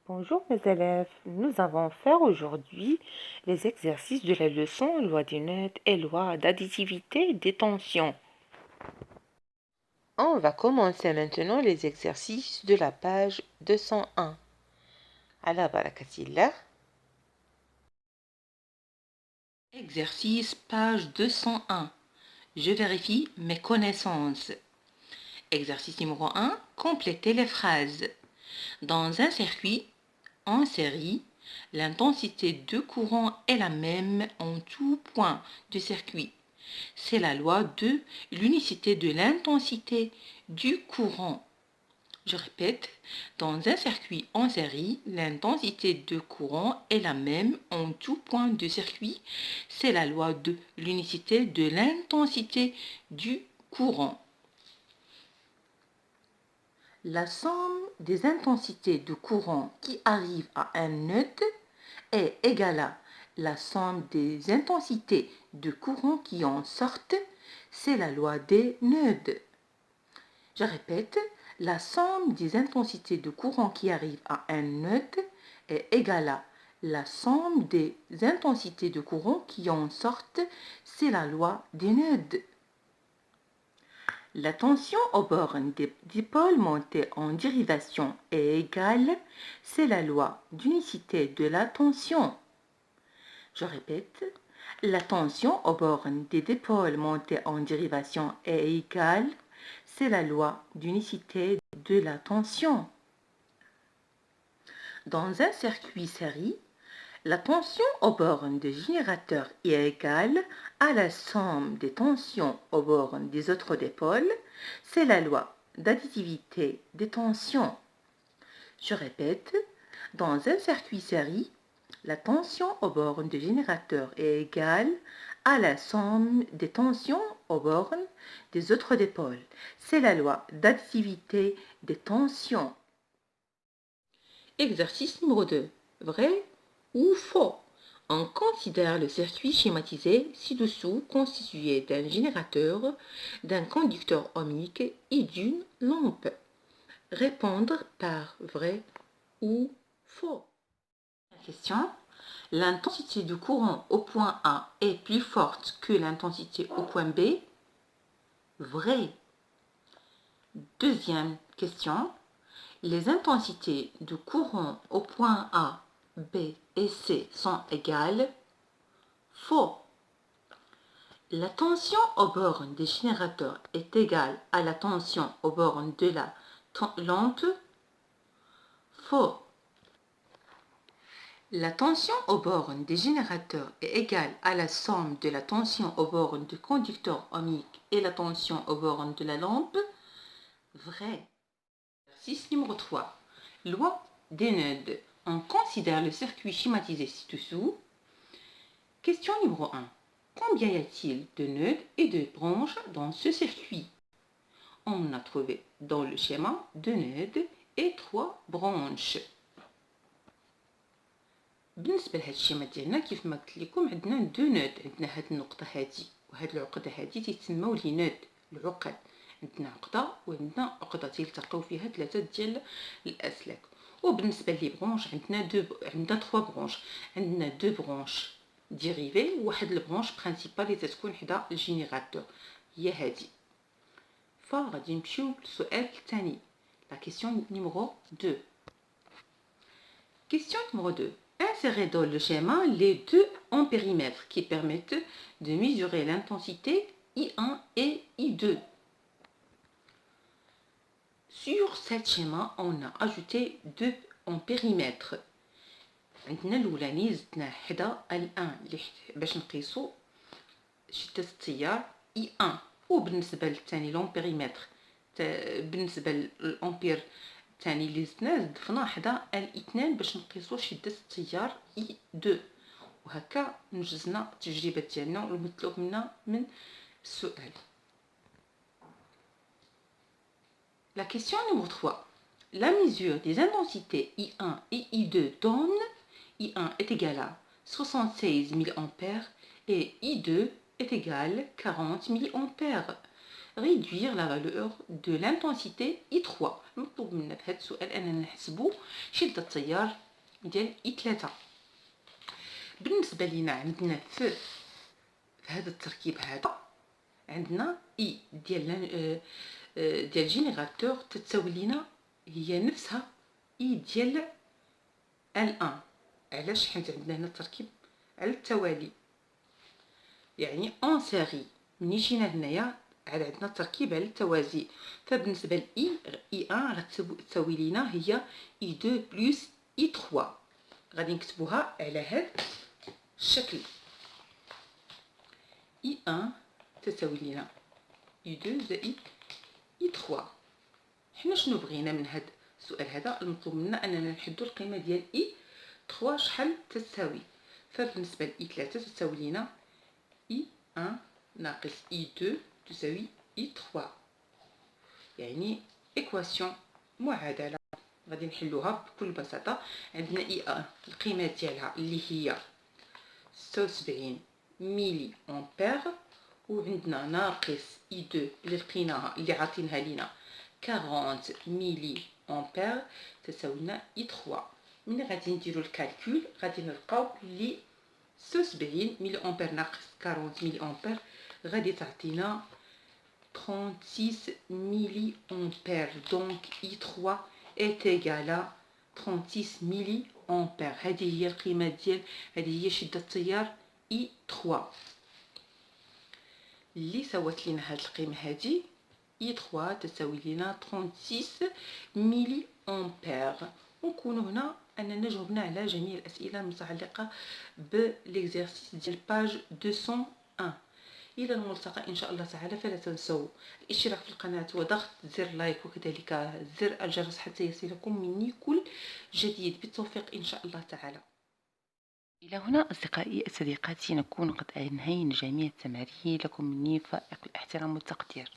Bonjour mes élèves, nous allons faire aujourd'hui les exercices de la leçon loi des notes et loi d'additivité et des tensions. On va commencer maintenant les exercices de la page 201. Ala barakatillah. Exercice page 201. Je vérifie mes connaissances. Exercice numéro 1. Complétez les phrases. Dans un circuit en série, l'intensité de courant est la même en tout point du circuit. C'est la loi de l'unicité de l'intensité du courant. Je répète, dans un circuit en série, l'intensité de courant est la même en tout point du circuit. C'est la loi de l'unicité de l'intensité du courant. La somme des intensités de courant qui arrivent à un nœud est égale à la somme des intensités de courant qui en sortent. C'est la loi des nœuds. Je répète, la somme des intensités de courant qui arrivent à un nœud est égale à la somme des intensités de courant qui en sortent. C'est la loi des nœuds. La tension aux bornes des dipôles montés en dérivation est égale, c'est la loi d'unicité de la tension. Je répète, la tension aux bornes des dipôles montés en dérivation est égale, c'est la loi d'unicité de la tension. Dans un circuit série, la tension aux bornes des générateurs est égale à la somme des tensions aux bornes des autres dipôles. C'est la loi d'additivité des tensions. Je répète, dans un circuit série, la tension aux bornes des générateurs est égale à la somme des tensions aux bornes des autres dipôles. C'est la loi d'additivité des tensions. Exercice numéro 2. Vrai ou faux? On considère le circuit schématisé ci-dessous constitué d'un générateur, d'un conducteur ohmique et d'une lampe. Répondre par vrai ou faux. La question. L'intensité du courant au point A est plus forte que l'intensité au point B. Vrai. Deuxième question. Les intensités de courant au point A, B et C sont égales. Faux. La tension aux bornes des générateurs est égale à la tension aux bornes de la lampe. Faux. La tension aux bornes des générateurs est égale à la somme de la tension aux bornes du conducteur ohmique et la tension aux bornes de la lampe. Vrai. Exercice numéro 3. Loi des nœuds. On considère le circuit schématisé ci-dessous. Question numéro 1. Combien y a-t-il de nœuds et de branches dans ce circuit? On a trouvé dans le schéma 2 nœuds et 3 branches. بالنسبه لهذا الشيما ديالنا كيف ما قلت لكم عندنا دو نود، عندنا هاد النقطه هادي وهاد العقده هادي تيتسموا لي نود العقد. عندنا عقده وعندنا عقده تيلتقيو فيها ثلاثه ديال الاسلاك. وبالنسبه لي برونش عندنا 3 برونش، عندنا 2 برونش ديريفي وواحد البرونش برينسيبال اللي تتكون حدا الجينيراتور هي هادي. فغادي نمشيو للسؤال الثاني. لا كيسيون نيميرو 2. Question numéro 2. Insérez dans le schéma les deux en périmètre qui permettent de mesurer l'intensité I1 et I2. Sur ce schéma, on a ajouté deux en périmètre. عندنا الأولاني زدنا حدا الآن باش نقيسو شدة التيار I1 وبالنسبة للثاني لون بيريمتر بالنسبة للأمبير الثاني اللي زدناه ضفنا حدا الاثنان باش نقيسو شدة التيار I2 وهكا نجزنا التجربة ديالنا والمطلوب منا من السؤال. La question numéro 3. La mesure des intensités I1 et I2 donne I1 est égal à 76 mA et I2 est égal à 40 mA. réduire la valeur de l'intensité I3. المطلوب منا في هذا السؤال أننا نحسبوا شدة التيار ديال I3. بالنسبة لينا عندنا في هذا التركيب هذا عندنا اي ديال جينيراتور تتساوي لينا هي نفسها اي ديال L1. علاش؟ حيت عندنا هنا التركيب على التوالي، يعني اون سيري. ملي جينا هنايا عندنا التركيب على التوازي، فبالنسبه لاي اي 1 غتساوي لينا هي اي 2 بلس اي 3. غادي نكتبوها على هذا الشكل. اي 1 تساوي لينا اي 2 زائد اي 3. حنا شنو بغينا من هذا السؤال هذا؟ المطلوب منا اننا نحدوا القيمه ديال اي 3 شحال تساوي. فبالنسبه لاي 3 تساوي لينا اي 1 ناقص اي 2 تساوي اي 3، يعني ايكواسيون معادله غادي نحلوها بكل بساطه. عندنا اي 1 القيمه ديالها اللي هي 76 ملي امبير، وعندنا ناقص اي 2 اللي لقيناها اللي عاطينها لينا 40 ملي امبير تساوي لنا اي 3. ملي غادي نديرو الكالكول غادي نلقاو لي 76 ملي امبير ناقص 40 ملي امبير غادي تعطينا 36 ملي امبير. دونك اي 3 est égal à 36 ملي امبير. هذه هي القيمه ديال هذه هي شده التيار اي 3 اللي سوات لنا هاد القيمه هذه. اي 3 تساوي لنا 36 ملي امبير. ونكونوا هنا اننا جاوبنا على جميع الاسئله المتعلقه بالاكزرسيس ديال باج 201. الى الملتقى ان شاء الله تعالى. فلا تنسوا الاشتراك في القناه وضغط زر لايك وكذلك زر الجرس حتى يصلكم مني كل جديد. بالتوفيق ان شاء الله تعالى. إلى هنا أصدقائي صديقاتي نكون قد أنهينا جميع التمارين. لكم مني فائق الاحترام والتقدير.